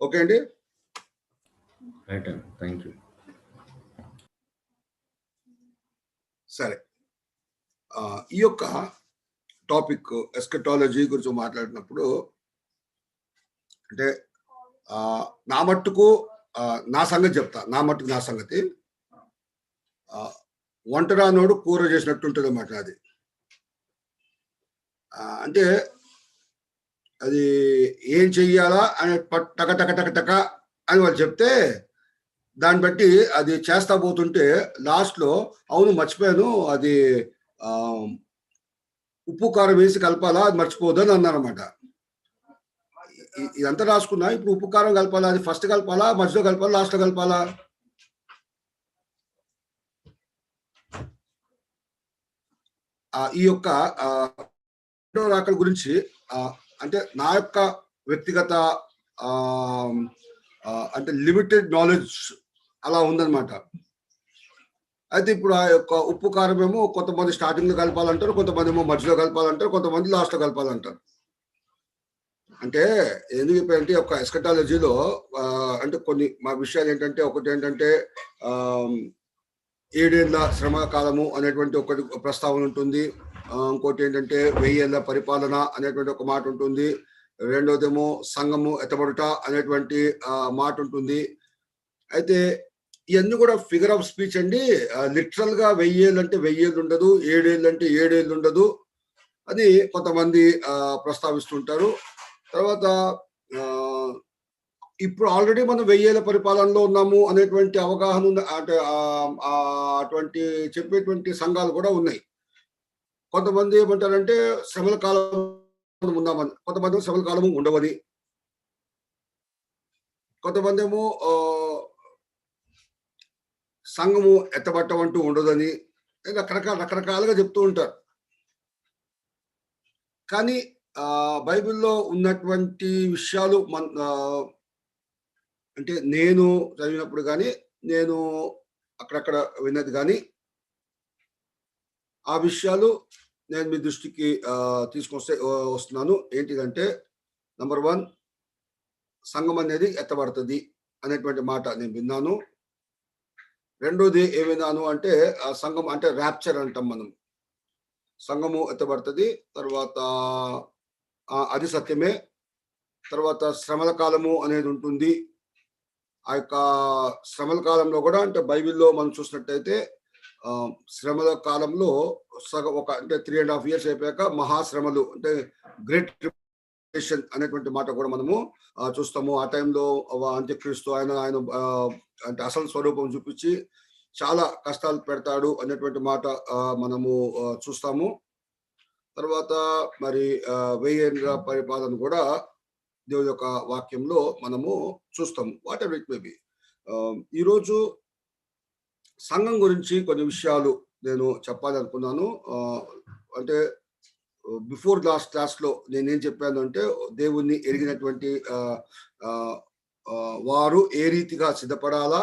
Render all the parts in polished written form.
Okay అండి. Right అండి, thank you. సరే, ఈ యొక్క టాపిక్ ఎస్కటాలజీ గురించి మాట్లాడినప్పుడు అంటే నా మట్టుకు నా సంగతి చెప్తా. నా సంగతి వంటరానోడు కూర చేసినట్టు ఉంటుంది అన్నమాట అది. అంటే అది ఏం చెయ్యాలా అని టక టక టక టక అని వాళ్ళు చెప్తే దాన్ని బట్టి అది చేస్తా పోతుంటే లాస్ట్లో అవును మర్చిపోయాను, అది ఉప్పు కారం వేసి కలపాలా, అది మర్చిపోదు అని అన్నారన్నమాట. ఇదంతా రాసుకున్నా. ఇప్పుడు ఉప్పు కారం కలపాలా, అది ఫస్ట్ కలపాలా, మధ్యలో కలపాలా, లాస్ట్లో కలపాలా? ఈ యొక్క రాకల గురించి అంటే నా యొక్క వ్యక్తిగత అంటే లిమిటెడ్ నాలెడ్జ్ అలా ఉందన్నమాట. అయితే ఇప్పుడు ఆ యొక్క ఉప్పు కారం ఏమో కొంతమంది స్టార్టింగ్లో కలపాలంటారు, కొంతమంది ఏమో మధ్యలో కలపాలంటారు, కొంతమంది లాస్ట్లో కలపాలంటారు. అంటే ఎందుకు చెప్పారంటే ఒక ఎస్కటాలజీలో అంటే కొన్ని మా విషయాలు ఏంటంటే, ఒకటి ఏంటంటే 7 ఏళ్ల శ్రమ కాలము అనేటువంటి ఒకటి ప్రస్తావన ఉంటుంది. ఇంకోటి ఏంటంటే 1000 ఏళ్ల పరిపాలన అనేటువంటి ఒక మాట ఉంటుంది. రెండోదేమో సంఘము ఎత్తబడుట అనేటువంటి మాట ఉంటుంది. అయితే ఇవన్నీ కూడా ఫిగర్ ఆఫ్ స్పీచ్ అండి. లిటరల్ గా 1000 ఏళ్ళు అంటే 1000 ఏళ్ళు ఉండదు, 7 ఏళ్ళు అంటే 7 ఏళ్ళు ఉండదు అని కొంతమంది ప్రస్తావిస్తుంటారు. తర్వాత ఇప్పుడు ఆల్రెడీ మనం 1000 ఏళ్ల పరిపాలనలో ఉన్నాము అనేటువంటి అవగాహన ఉంది. అంటే అటువంటి చెప్పేటువంటి సంఘాలు కూడా ఉన్నాయి. కొంతమంది ఏమంటారంటే శ్రమల కాలం ఉన్నామని, కొంతమంది శ్రమల కాలము ఉండవని, కొంతమంది ఏమో సంఘము ఎత్తబట్టమంటూ ఉండదని రకరకాలుగా చెప్తూ ఉంటారు. కానీ బైబిల్లో ఉన్నటువంటి విషయాలు అంటే నేను చదివినప్పుడు కానీ, నేను అక్కడక్కడ విన్నది కానీ, ఆ విషయాలు నేను మీ దృష్టికి వస్తున్నాను. ఏంటిదంటే నంబర్ 1, సంఘం అనేది ఎత్తబడుతుంది అనేటువంటి మాట నేను విన్నాను. రెండోది ఏం విన్నాను అంటే సంఘం అంటే ర్యాప్చర్ అంటాం మనం. సంఘము ఎత్తబడుతుంది. తర్వాత అది సత్యమే. తర్వాత శ్రమల కాలము అనేది ఉంటుంది. ఆ యొక్క శ్రమల కాలంలో కూడా అంటే బైబిల్లో మనం చూసినట్టయితే శ్రమల కాలంలో సగం అంటే 3.5 years అయిపోయాక మహాశ్రమలు అంటే గ్రేట్ ట్రిబ్యులేషన్ అనేటువంటి మాట కూడా మనము చూస్తాము. ఆ టైంలో అంత్యక్రీస్తు ఆయన అంటే అసలు స్వరూపం చూపించి చాలా కష్టాలు పెడతాడు అనేటువంటి మాట మనము చూస్తాము. తర్వాత మరి 1000 ఏళ్ల పరిపాలన కూడా దేవుని యొక్క వాక్యంలో మనము చూస్తాము. What ever it may be. ఈరోజు సంఘం గురించి కొన్ని విషయాలు నేను చెప్పాలనుకున్నాను. అంటే బిఫోర్ లాస్ట్ క్లాస్లో నేనేం చెప్పాను అంటే, దేవుణ్ణి ఎరిగినటువంటి వారు ఏ రీతిగా సిద్ధపడాలా,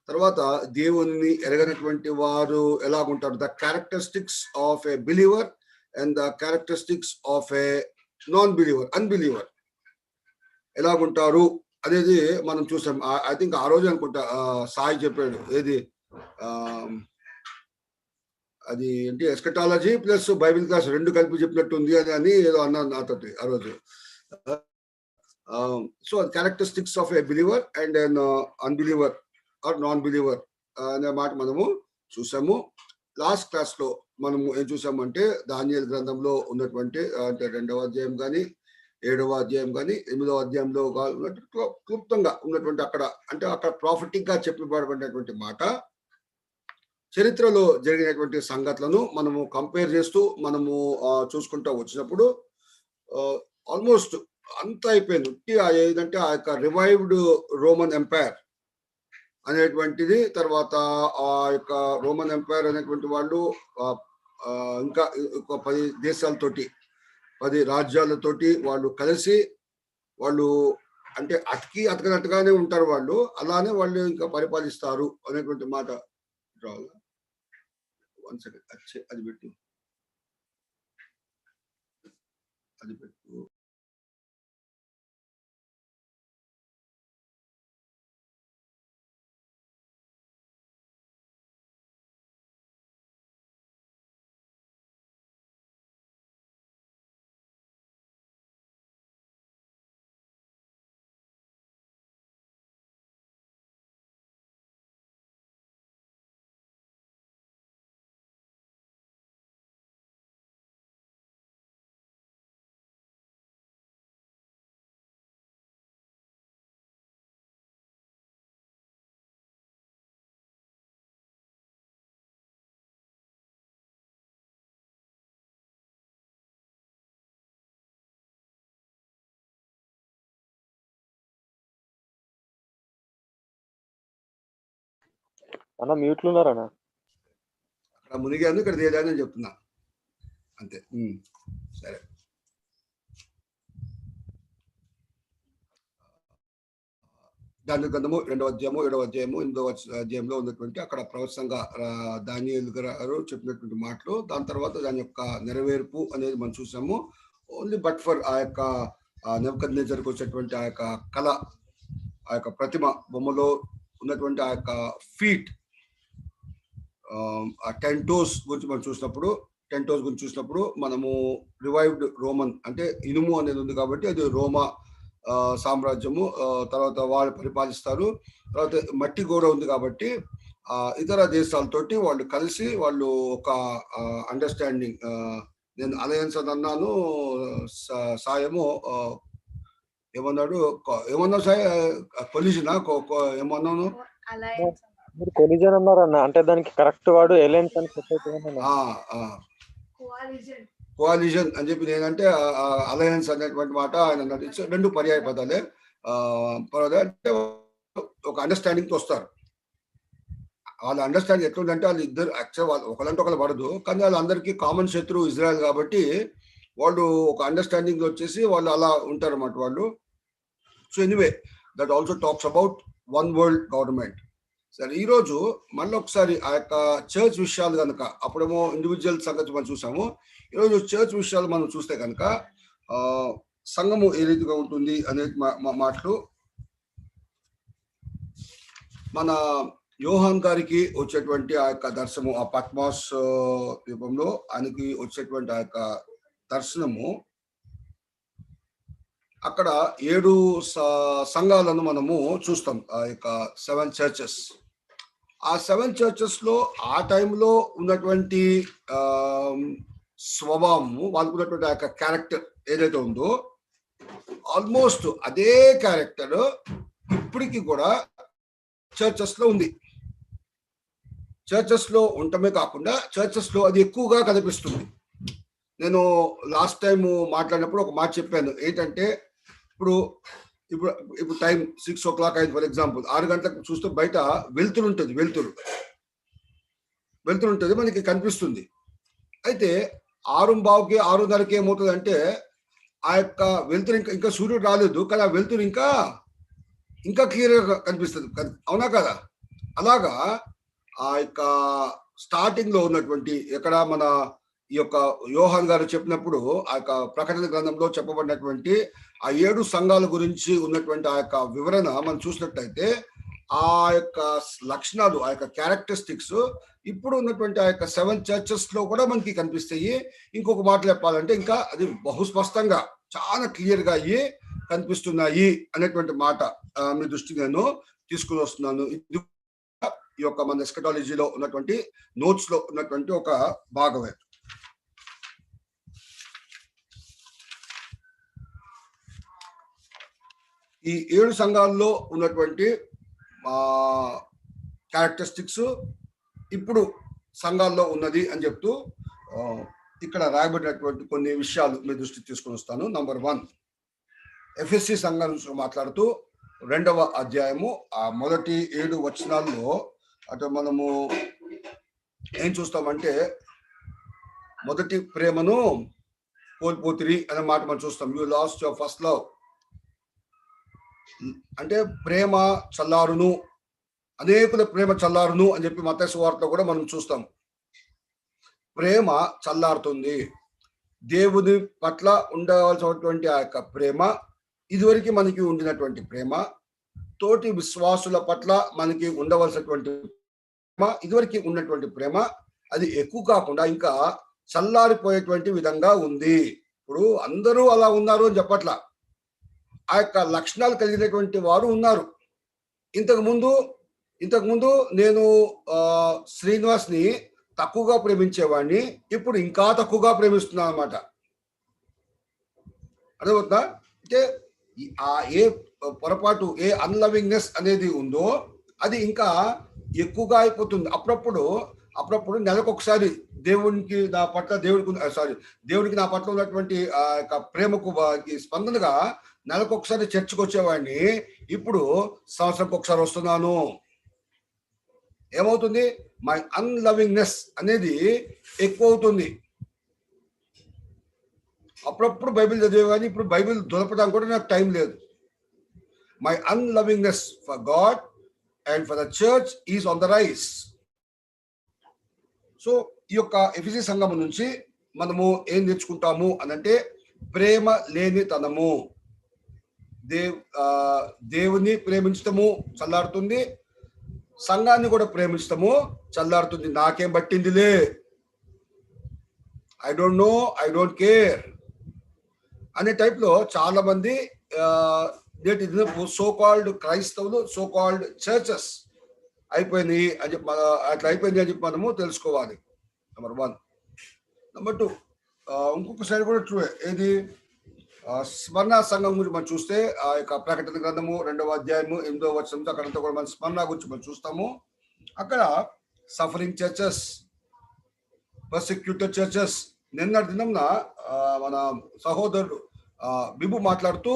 తర్వాత దేవుణ్ణి ఎరగనటువంటి వారు ఎలాగుంటారు, the characteristics of a believer and the characteristics of a unbeliever ఎలాగుంటారు అనేది మనం చూసాం. ఐ థింక్ ఆ రోజు అనుకుంటా సాయి చెప్పాడు, ఏది అది ఏంటి ఎస్కటాలజీ ప్లస్ బైబిల్ క్లాస్ 2 కలిపి చెప్పినట్టుంది అని ఏదో అన్నాను నాతో ఆ రోజు. So characteristics of a believer and un unbeliever or non believer అనే మాట మనము చూసాము. లాస్ట్ క్లాస్ లో మనము ఏం చూసామంటే దానియేలు గ్రంథంలో ఉన్నటువంటి అంటే 2వ అధ్యాయం కానీ 7వ అధ్యాయం కానీ 8వ అధ్యాయంలో క్లుప్తంగా ఉన్నటువంటి అక్కడ ప్రాఫిటిక్ గా చెప్పబడినటువంటి మాట, చరిత్రలో జరిగినటువంటి సంగతులను మనము కంపేర్ చేస్తూ మనము చూసుకుంటూ వచ్చినప్పుడు ఆల్మోస్ట్ అంతా అయిపోయింది. ఏదంటే ఆ యొక్క రివైవ్డ్ రోమన్ ఎంపైర్ అనేటువంటిది, తర్వాత ఆ యొక్క రోమన్ ఎంపైర్ అనేటువంటి వాళ్ళు ఇంకా 10 దేశాలతోటి 10 రాజ్యాలతోటి వాళ్ళు కలిసి వాళ్ళు అంటే అతకనట్టుగానే ఉంటారు వాళ్ళు, అలానే వాళ్ళు ఇంకా పరిపాలిస్తారు అనేటువంటి మాట. వన్ సెకండ్, అది పెట్టు. అన్న మ్యూట్లు ఉన్నారన్న. అక్కడ మునిగాను, ఇక్కడ తేలాను అని చెప్తున్నా అంతే. సరే, దాని గ్రంథము 2వ అధ్యాయము 7వ అధ్యాయము 8వ అధ్యాయంలో ఉన్నటువంటి అక్కడ ప్రవచనంగా దానియేలు గారు చెప్పినటువంటి మాటలు, దాని తర్వాత దాని యొక్క నెరవేర్పు అనేది మనం చూసాము. ఓన్లీ బట్ ఫర్ ఆ యొక్క నెబుకద్నెజరుకు వచ్చేటువంటి ఆ యొక్క కళ, ఆ యొక్క ప్రతిమ బొమ్మలో ఉన్నటువంటి ఆ యొక్క ఫీట్, ఆ 10 toes గురించి మనం చూసినప్పుడు, 10 toes గురించి చూసినప్పుడు మనము రివైవ్డ్ రోమన్ అంటే ఇనుము అనేది ఉంది కాబట్టి అది రోమా సామ్రాజ్యము, తర్వాత వాళ్ళు పరిపాలిస్తారు. తర్వాత మట్టి గోడ ఉంది కాబట్టి ఇతర దేశాలతోటి వాళ్ళు కలిసి వాళ్ళు ఒక అండర్స్టాండింగ్, నేను అలయన్స్ అని అన్నాను, సాయము ఏమన్నాడు, ఏమన్నా సాయ కొలిజనా ఏమన్నాను, కొలిజన్ అన్నారన్న. అంటే దానికి కరెక్ట్ వాడు ఎలయన్స్ అని కోalition అని చెప్పి నేనంటే అలయన్స్ అనేటువంటి మాట ఆయన రెండు పర్యాయ పదాలే. అంటే ఒక అండర్స్టాండింగ్ తో వస్తారు. వాళ్ళ అండర్స్టాండింగ్ ఎట్లుందంటే వాళ్ళు ఇద్దరు యాక్చువల్ వాళ్ళు ఒకరంటే ఒకరు పడదు, కానీ వాళ్ళందరికీ కామన్ శత్రువు ఇజ్రాయెల్ కాబట్టి వాళ్ళు ఒక అండర్స్టాండింగ్ వచ్చేసి వాళ్ళు అలా ఉంటారు అన్నమాట వాళ్ళు. So anyway that also talks about one world government. సరే, ఈరోజు మళ్ళీ ఒకసారి ఆ యొక్క చర్చ్ విషయాలు కనుక, అప్పుడేమో ఇండివిజువల్ సంగతి మనం చూసాము, ఈరోజు చర్చ్ విషయాలు మనం చూస్తే కనుక సంఘము ఏ రీతిగా ఉంటుంది అనే మాటలు మన యోహాన్ గారికి వచ్చేటువంటి ఆ యొక్క దర్శనము, ఆ పట్మాస్ రూపంలో ఆయనకి వచ్చేటువంటి ఆ యొక్క దర్శనము, అక్కడ 7 సంఘాలను మనము చూస్తాం, ఆ యొక్క 7 churches. ఆ 7 churches లో ఆ టైంలో ఉన్నటువంటి స్వభావము, వాళ్ళకు ఉన్నటువంటి ఆ యొక్క క్యారెక్టర్ ఏదైతే ఉందో ఆల్మోస్ట్ అదే క్యారెక్టర్ ఇప్పటికి కూడా చర్చెస్ లో ఉంది. చర్చెస్ లో ఉండటమే కాకుండా చర్చెస్ లో అది ఎక్కువగా కనిపిస్తుంది. నేను లాస్ట్ టైం మాట్లాడినప్పుడు ఒక మాట చెప్పాను, ఏంటంటే ఇప్పుడు టైం 6 o'clock అయింది ఫర్ ఎగ్జాంపుల్, 6 గంటలకు చూస్తే బయట వెలుతురు ఉంటుంది, వెలుతురు ఉంటుంది, మనకి కనిపిస్తుంది. అయితే 6:15కి 6:30కి ఏమవుతుంది అంటే ఆ యొక్క వెలుతురు ఇంకా సూర్యుడు రాలేదు, కానీ ఆ వెలుతురు ఇంకా క్లియర్గా కనిపిస్తుంది, అవునా కదా? అలాగా ఆ యొక్క స్టార్టింగ్ లో ఉన్నటువంటి ఎక్కడ మన ఈ యొక్క యోహాన్ గారు చెప్పినప్పుడు ఆ యొక్క ప్రకటన గ్రంథంలో చెప్పబడినటువంటి ఆ 7 సంఘాల గురించి ఉన్నటువంటి ఆ యొక్క వివరణ మనం చూసినట్టయితే ఆ యొక్క లక్షణాలు, ఆ యొక్క క్యారెక్టరిస్టిక్స్ ఇప్పుడు ఉన్నటువంటి ఆ యొక్క 7 churches లో కూడా మనకి కనిపిస్తాయి. ఇంకొక మాట చెప్పాలంటే ఇంకా అది బహుస్పష్టంగా చాలా క్లియర్ గా అయ్యి కనిపిస్తున్నాయి అనేటువంటి మాట మీ దృష్టికి నేను తీసుకుని వస్తున్నాను. ఇది ఈ యొక్క మన ఎస్కటాలజీలో ఉన్నటువంటి నోట్స్ లో ఉన్నటువంటి ఒక భాగమే. ఈ 7 సంఘాల్లో ఉన్నటువంటి క్యారెక్టరిస్టిక్స్ ఇప్పుడు సంఘాల్లో ఉన్నది అని చెప్తూ ఇక్కడ రాయబడినటువంటి కొన్ని విషయాలు మీ దృష్టికి తీసుకొని వస్తాను. నంబర్ 1, ఎఫ్ఎస్సి సంఘం నుంచి మాట్లాడుతూ 2వ అధ్యాయము ఆ మొదటి 7 వచనాల్లో అటు మనము ఏం చూస్తామంటే మొదటి ప్రేమను కోల్పోతిరి అనే మాట మనం చూస్తాం. You lost your first love అంటే ప్రేమ చల్లారును, అనేకుల ప్రేమ చల్లారును అని చెప్పి మత్తయి సువార్తలో కూడా మనం చూస్తాం. ప్రేమ చల్లారుతుంది. దేవుని పట్ల ఉండవలసినటువంటి ఆ యొక్క ప్రేమ, ఇదివరకు మనకి ఉండినటువంటి ప్రేమ, తోటి విశ్వాసుల పట్ల మనకి ఉండవలసినటువంటి ప్రేమ, ఇదివరకు ఉన్నటువంటి ప్రేమ, అది ఎక్కువ కాకుండా ఇంకా చల్లారిపోయేటువంటి విధంగా ఉంది. ఇప్పుడు అందరూ అలా ఉన్నారు అని చెప్పట్లా, ఆ యొక్క లక్షణాలు కలిగినటువంటి వారు ఉన్నారు. ఇంతకు ముందు నేను శ్రీనివాస్ని తక్కువగా ప్రేమించేవాడిని, ఇప్పుడు ఇంకా తక్కువగా ప్రేమిస్తున్నాను అన్నమాట. అర్థమవుతుందా? అంటే ఏ పొరపాటు, ఏ అన్లవింగ్నెస్ అనేది ఉందో అది ఇంకా ఎక్కువగా అయిపోతుంది. అప్పుడప్పుడు నెలకొకసారి దేవునికి నా పట్ల దేవునికి నా పట్ల ఉన్నటువంటి ఆ యొక్క ప్రేమకు స్పందనగా నెలకొకసారి చర్చకు వచ్చేవాడిని, ఇప్పుడు సంవత్సరంకి ఒకసారి వస్తున్నాను. ఏమవుతుంది? మై అన్లవింగ్నెస్ అనేది ఎక్కువ అవుతుంది. అప్పుడప్పుడు బైబిల్ చదివే కానీ ఇప్పుడు బైబిల్ దొరకడానికి కూడా నాకు టైం లేదు. My unlovingness for God and for the church is on the rise. So ఈ యొక్క ఎఫెసీ సంఘం నుంచి మనము ఏం నేర్చుకుంటాము అనంటే ప్రేమ లేనితనము. దేవుని ప్రేమించటము చల్లారుతుంది, సంఘాన్ని కూడా ప్రేమించటము చల్లారుతుంది. నాకేం పట్టిందిలే, I don't know, I don't care అనే టైప్లో చాలా మంది నేటి సో కాల్డ్ క్రైస్తవులు, సో కాల్డ్ చర్చెస్ అయిపోయింది అని చెప్పి అట్లా అయిపోయింది అని చెప్పి మనము తెలుసుకోవాలి. నెంబర్ 1. నెంబర్ 2, ఇంకొక సైడ్ కూడా ట్రూ. ఏది? స్మరణ సంఘం గురించి మనం చూస్తే ఆ యొక్క ప్రకటన గ్రంథము 2వ అధ్యాయము 8వ వచనంతో అక్కడంతా కూడా మన స్మరణ గురించి మనం చూస్తాము. అక్కడ సఫరింగ్ చర్చెస్, పర్సిక్యూటెడ్ చర్చెస్. నిన్నటి దినంన మన సహోదరుడు బిబు మాట్లాడుతూ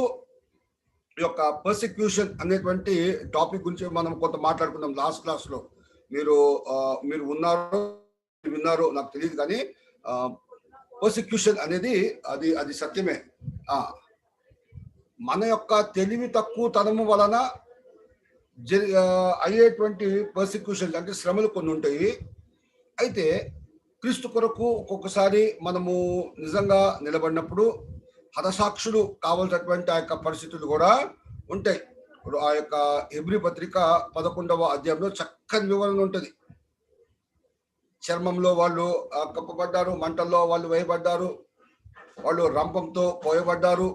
ఈ యొక్క పర్సిక్యూషన్ అనేటువంటి టాపిక్ గురించి మనం కొంత మాట్లాడుకున్నాం లాస్ట్ క్లాస్లో. మీరు విన్నారో నాకు తెలియదు, కానీ పర్సిక్యూషన్ అనేది అది సత్యమే. మన యొక్క తెలివి తక్కువ తనము వలన అయ్యేటువంటి పర్సిక్యూషన్ అంటే శ్రమలు కొన్ని ఉంటాయి. అయితే క్రీస్తు కొరకు ఒక్కొక్కసారి మనము నిజంగా నిలబడినప్పుడు హతసాక్షులు కావాల్సినటువంటి ఆ యొక్క పరిస్థితులు కూడా ఉంటాయి. ఇప్పుడు ఆ యొక్క హెబ్రీ పత్రిక 11వ అధ్యాయంలో చక్కని వివరణ ఉంటుంది. చర్మంలో వాళ్ళు కప్పబడ్డారు, మంటల్లో వాళ్ళు వేయబడ్డారు, వాళ్ళు రంపంతో పోయబడ్డారు.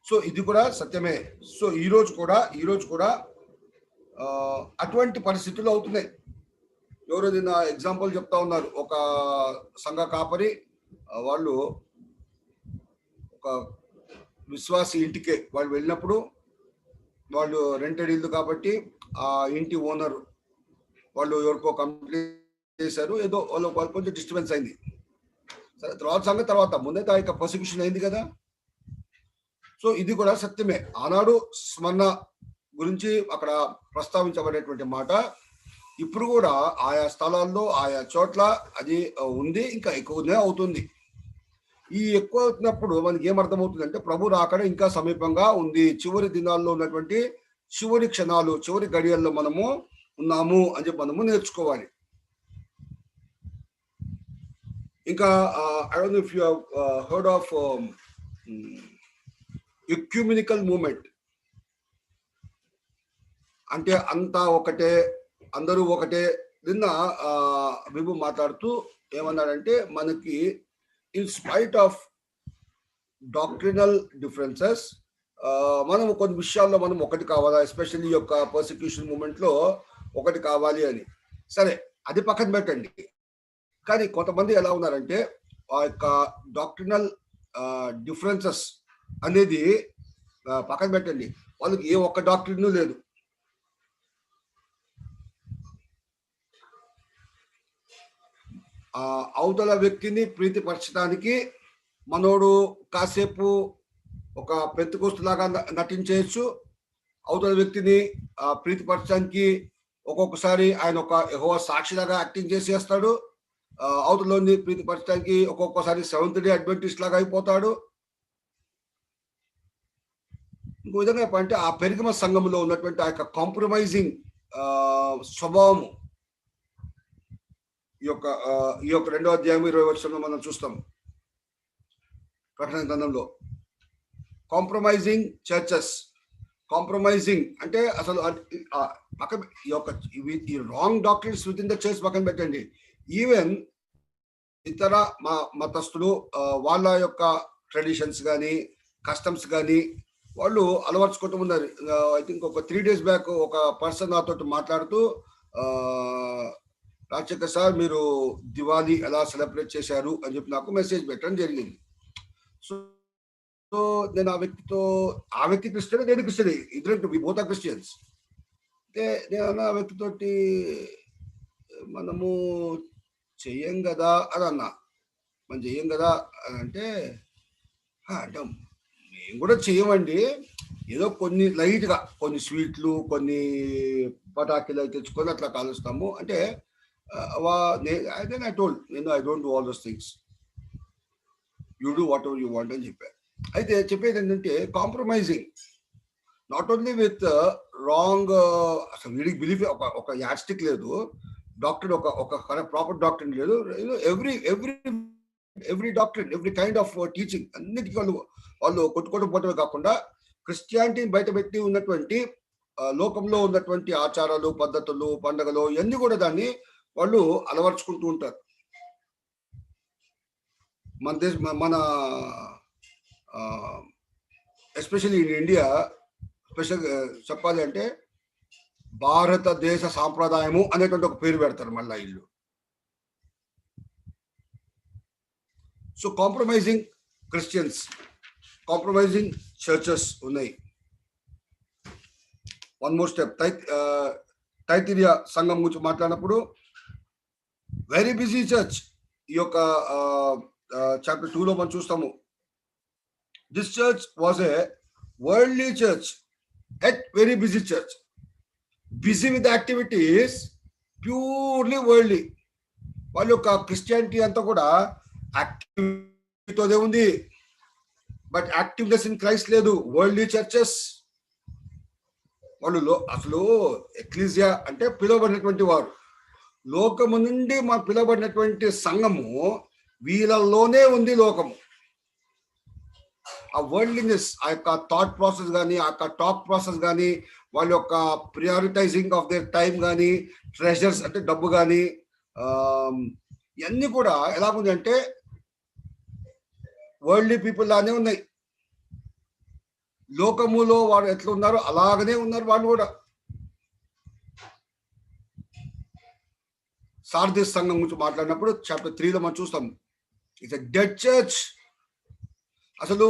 సో ఇది కూడా సత్యమే. సో ఈ రోజు కూడా అటువంటి పరిస్థితులు అవుతున్నాయి. ఎవరో నిన్న ఎగ్జాంపుల్ చెప్తా ఉన్నారు. ఒక సంఘ కాపరి వాళ్ళు ఒక విశ్వాసి ఇంటికే వాళ్ళు వెళ్ళినప్పుడు, వాళ్ళు రెంటెడ్ ఇల్లు కాబట్టి ఆ ఇంటి ఓనర్ వాళ్ళు ఎవరికో కంప్లైంట్ చేశారు, ఏదో వాళ్ళు కొంచెం డిస్టర్బెన్స్ అయింది. సరే, తర్వాత ముందైతే ఆ యొక్క పర్సిక్యూషన్ అయింది కదా. సో ఇది కూడా సత్యమే. ఆనాడు స్మరణ గురించి అక్కడ ప్రస్తావించబడేటువంటి మాట ఇప్పుడు కూడా ఆయా స్థలాల్లో ఆయా చోట్ల అది ఉంది, ఇంకా ఎక్కువనే అవుతుంది. ఈ ఎక్కువ అవుతున్నప్పుడు మనకి ఏమర్థమవుతుంది అంటే ప్రభు రాకడ ఇంకా సమీపంగా ఉంది. చివరి దినాల్లో ఉన్నటువంటి చివరి క్షణాలు, చివరి గడియల్లో మనము ఉన్నాము అని చెప్పి మనము నేర్చుకోవాలి. ఇంకా I don't know if you have heard of ecumenical movement. అంటే అంతా ఒకటే, అందరూ ఒకటే. నిన్న బిబు మాట్లాడుతూ ఏమన్నాడంటే మనకి in spite of doctrinal differences మనం కొన్ని విషయాల్లో మనం ఒకటి కావాలా, ఎస్పెషల్లీ యొక్క పర్సిక్యూషన్ మూమెంట్ లో ఒకటి కావాలి అని. సరే, అది పక్కన పెట్టండి. కానీ కొంతమంది ఎలా ఉన్నారంటే ఆ యొక్క డాక్ట్రినల్ డిఫరెన్సెస్ అనేది పక్కన పెట్టండి, వాళ్ళకి ఏ ఒక్క డాక్ట్రిన్ లేదు. అవతల వ్యక్తిని ప్రీతిపరచడానికి మనోడు కాసేపు ఒక పెంతెకోస్తులాగా నటించవచ్చు. అవతల వ్యక్తిని ప్రీతిపరచడానికి ఒక్కొక్కసారి ఆయన ఒక యెహోవా సాక్షిలాగా యాక్టింగ్ చేసేస్తాడు. అవతలని ప్రీతిపరచడానికి ఒక్కొక్కసారి సెవెంత్ డే అడ్వెంటిస్ట్ లాగా అయిపోతాడు. ఇంకో విధంగా చెప్పాలంటే ఆ పెరిగమ సంఘంలో ఉన్నటువంటి ఆ యొక్క కాంప్రమైజింగ్ స్వభావము ఈ యొక్క 2వ అధ్యాయం 20వ వచనంలో మనం చూస్తాం. ప్రకటన గ్రంథంలో కాంప్రమైజింగ్ చర్చెస్. కాంప్రమైజింగ్ అంటే అసలు పక్కన ఈ wrong doctrines with in the church పక్కన పెట్టండి. ఈవెన్ ఇతర మతస్థులు వాళ్ళ యొక్క ట్రెడిషన్స్ కానీ కస్టమ్స్ కానీ వాళ్ళు అలవర్చుకుంటూ ఉన్నారు. ఐ థింక్ ఒక 3 days బ్యాక్ ఒక పర్సన్ నాతో మాట్లాడుతూ రాజశేఖర్ సార్ మీరు దివాళీ ఎలా సెలబ్రేట్ చేశారు అని చెప్పి నాకు మెసేజ్ పెట్టడం జరిగింది. సో నేను ఆ వ్యక్తి క్రిస్టియన్, నేను క్రిస్టియన్, ఇద్దరు వి బోత్ ఆర్ క్రిస్టియన్స్. అంటే నేను ఆ వ్యక్తితోటి మనము చెయ్యం కదా అని అన్నా. మనం చెయ్యం కదా అని అంటే మేము కూడా చేయమండి. ఏదో కొన్ని లైట్గా కొన్ని స్వీట్లు కొన్ని పటాకీలు అవి తెచ్చుకొని అట్లా కాలుస్తాము. అంటే ఐ టోల్డ్ నేను I don't do all those things, you do what ever you want అని చెప్పారు. అయితే చెప్పేది ఏంటంటే compromising not only with wrong, అసలు వీడికి బిలీఫ్ ఒక యాస్టిక్ లేదు, డాక్టర్ ఒక ప్రాపర్ డాక్టర్ లేదు, every doctor every kind of teaching అన్నిటికీ వాళ్ళు కొట్టుకోవటమే కాకుండా క్రిస్టియానిటీని బయటపెట్టి ఉన్నటువంటి లోకంలో ఉన్నటువంటి ఆచారాలు పద్ధతులు పండుగలు ఇవన్నీ కూడా దాన్ని వాళ్ళు అలవర్చుకుంటూ ఉంటారు. మన ఎస్పెషల్లీ ఇన్ ఇండియా స్పెషల్ చెప్పాలి అంటే భారతదేశ సాంప్రదాయము అనేటువంటి ఒక పేరు పెడతారు మళ్ళా ఇల్లు. So compromising Christians, compromising churches ఉన్నాయి. వన్ మోర్ స్టెప్, టైటిరియా సంఘం గురించి మాట్లాడినప్పుడు వెరీ బిజీ చర్చ్. ఈ యొక్క చాప్టర్ 2లో మనం చూస్తాము. This church was a worldly church at very busy church, busy with activities, purely worldly. వాళ్ళ యొక్క క్రిస్టియానిటీ అంతా కూడా యాక్టివిటీతోనే ఉంది, బట్ యాక్టివ్నెస్ ఇన్ క్రైస్ట్ లేదు. వరల్డ్లీ చర్చెస్ వాళ్ళు అసలు ఎక్లీసియా అంటే పిలువబడినటువంటి వారు, లోకము నుండి మా పిలువబడినటువంటి సంఘము వీళ్ళలోనే ఉంది లోకము. ఆ వరల్డ్లీనెస్, ఆ యొక్క థాట్ ప్రాసెస్ కానీ ఆ యొక్క టాక్ ప్రాసెస్ కానీ వాళ్ళ యొక్క ప్రియారిటైజింగ్ ఆఫ్ దేర్ టైం కానీ ట్రెజర్స్ అంటే డబ్బు కానీ ఇవన్నీ కూడా ఎలాగుంది అంటే వరల్డ్లీ పీపుల్ లానే ఉన్నాయి. లోకములో వారు ఎట్లా ఉన్నారో అలాగనే ఉన్నారు వాళ్ళు కూడా. సార్దిస్ సంఘం గురించి మాట్లాడినప్పుడు చాప్టర్ 3లో మనం చూస్తాం, ఇట్స్ ఎ డెడ్ చర్చ్. అసలు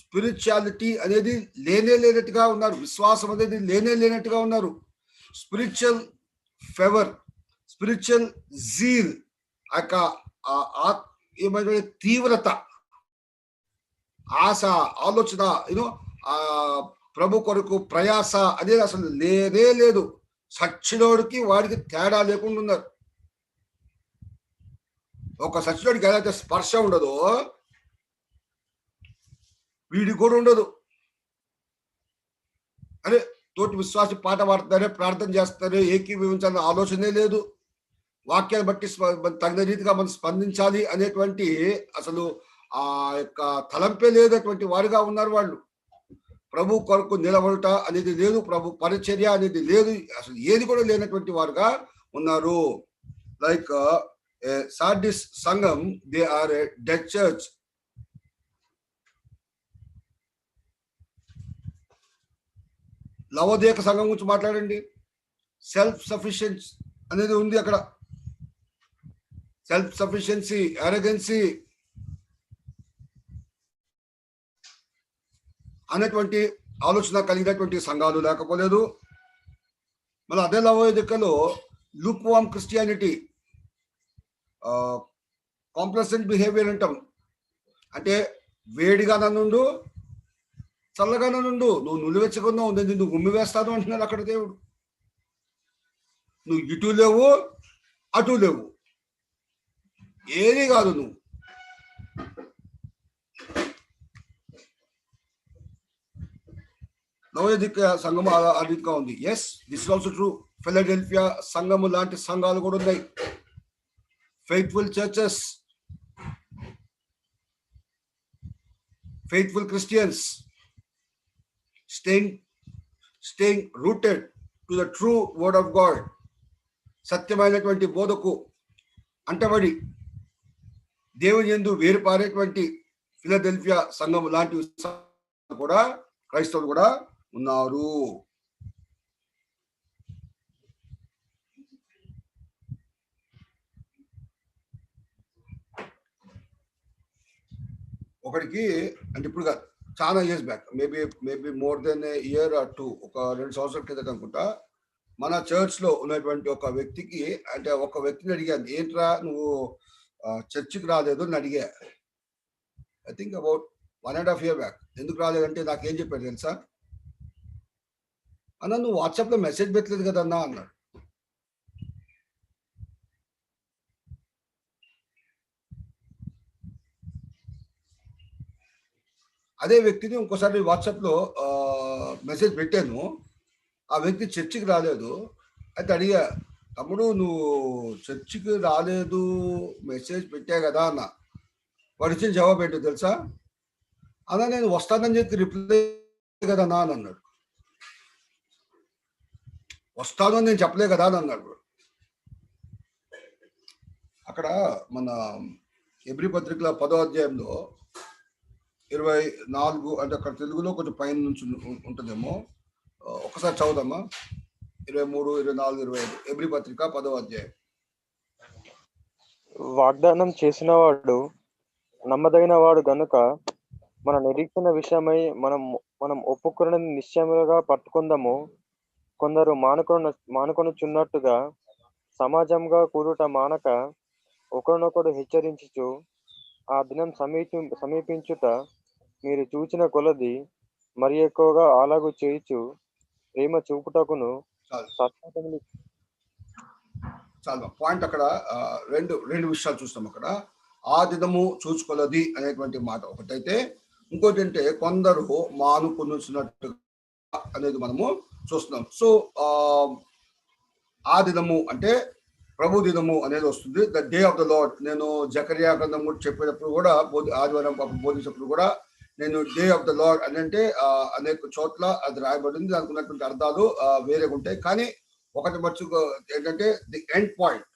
స్పిరిచువాలిటీ అనేది లేనే లేనట్టుగా ఉన్నారు, విశ్వాసం అనేది లేనే లేనట్టుగా ఉన్నారు. స్పిరిచువల్ ఫెవర్, స్పిరిచువల్ జీల్, ఆ యొక్క ఏమైనా తీవ్రత, ఆశ, ఆలోచన, ఆ ప్రభు కొరకు ప్రయాస అనేది అసలు లేదే లేదు. సచ్చినోడికి వాడికి తేడా లేకుండా ఉన్నారు. ఒక సచ్చినోడికి ఏదైతే స్పర్శ ఉండదో వీడికి కూడా ఉండదు. అరే తోటి విశ్వాసి పాట పాడుతారే, ప్రార్థన చేస్తారే, ఏకీభవించాలనే ఆలోచనే లేదు. వాక్యాన్ని బట్టి తగిన రీతిగా మనం స్పందించాలి అనేటువంటి అసలు ఆ యొక్క తలంపే లేనటువంటి వారుగా ఉన్నారు వాళ్ళు. ప్రభు కొరకు నిలబడుట అనేది లేదు, ప్రభు పరిచర్య అనేది లేదు, అసలు ఏది కూడా లేనటువంటి వారుగా ఉన్నారు. లైక్ సార్డిస్ సంఘం, they are a dead church. లవోదిక సంఘం గురించి మాట్లాడండి. సెల్ఫ్ సఫిషియన్స్ అనేది ఉంది అక్కడ. సెల్ఫ్ సఫిషియన్సీ, అరగెన్సీ అనేటువంటి ఆలోచన కలిగినటువంటి సంఘాలు లేకపోలేదు. మళ్ళీ అదే లవోదికలో లూక్ వామ్ క్రిస్టియానిటీ, కాంప్లసెంట్ బిహేవియర్ అంటాం. అంటే వేడిగా నన్నుండు, చల్లగా నన్నుండు, నువ్వు నులివెచ్చకున్నావు, నేను నిన్ను గుమ్మి వేస్తాను అంటున్నాడు అక్కడ దేవుడు. నువ్వు ఇటు లేవు అటు లేవు, ఏది కాదు నువ్వు. లవోదిక సంఘం ఆ రీతిగా ఉంది. Yes, this is also true. Philadelphia సంఘము లాంటి సంఘాలు కూడా ఉన్నాయి. Faithful churches, faithful Christians, staying rooted to the true word of God. సత్యమైనటువంటి బోధకు అంటబడి దేవుని యందు వేరుపారేటువంటి ఫిలడెల్ఫియా సంఘం లాంటి కూడా క్రైస్తవులు కూడా ఉన్నారు. ఒకడికి అంటే ఇప్పుడు కాదు, చాలా years back, maybe more than year are 2, ఒక 2 సంవత్సరాల క్రితం అనుకుంటా, మన చర్చ్ లో ఉన్నటువంటి ఒక వ్యక్తికి, అంటే ఒక వ్యక్తిని అడిగాను, ఏంట్రా నువ్వు చర్చికి రాలేదు అని అడిగా. I think about 1.5 year back. ఎందుకు రాలేదంటే నాకేం చెప్పాడు తెలుసా? అన్న నువ్వు వాట్సాప్లో మెసేజ్ పెట్టలేదు కదన్నా అన్నాడు. అదే వ్యక్తిని ఇంకోసారి వాట్సాప్లో మెసేజ్ పెట్టాను. ఆ వ్యక్తి చర్చికి రాలేదు. అయితే అడిగా, తమ్ముడు నువ్వు చర్చికి రాలేదు మెసేజ్ పెట్టా కదా అన్న. వాడు ఇచ్చిన జవాబు ఏంటో తెలుసా? అన్న నేను వస్తానని చెప్పి రిప్లై కదన్నా అని అన్నాడు. వస్తాను అని నేను చెప్పలే కదా అని అన్నాడు. అక్కడ మన ఎబ్రీ పత్రికల 10వ అధ్యాయంలో 24 అంటే అక్కడ తెలుగులో కొంచెం పైన నుంచి ఉంటుందేమో, ఒకసారి చదువుదామా? 23, 24, 25 ఎబ్రీ పత్రిక 10వ అధ్యాయం. వాగ్దానం చేసినవాడు నమ్మదగిన వాడు గనుక మన నిరీక్షణ విషయమై మనం ఒప్పుకున్న నిశ్చయముగా పట్టుకుందాము. కొందరు మానుకొనుచున్నట్టుగా సమాజంగా కూడుట మానక ఒకరినొకడు హెచ్చరించుచు ఆ దినం సమీపించుట మీరు చూచిన కొలది మరి ఎక్కువగా అలాగు చేయుచు ప్రేమ చూపుటకును చాలా పాయింట్ అక్కడ రెండు విషయాలు చూస్తాం అక్కడ. ఆ దినము చూసుకోలది అనేటువంటి మాట ఒకటైతే, ఇంకోటి అంటే కొందరు మానుకొనుచున్నట్టు అనేది మనము చూస్తున్నాం. సో ఆ దినము అంటే ప్రభు దినము అనేది వస్తుంది, the day of the lord. నేను జకరియా గ్రంథం కూడా చెప్పేటప్పుడు కూడా ఆదివారం బోధించినప్పుడు కూడా నేను డే ఆఫ్ ద లార్డ్ అని అంటే అనేక చోట్ల అది రాయబడింది. దానికి ఉన్నటువంటి అర్థాలు వేరేగా ఉంటాయి. కానీ ఒకటి మర్చిపో ఏంటంటే ది ఎండ్ పాయింట్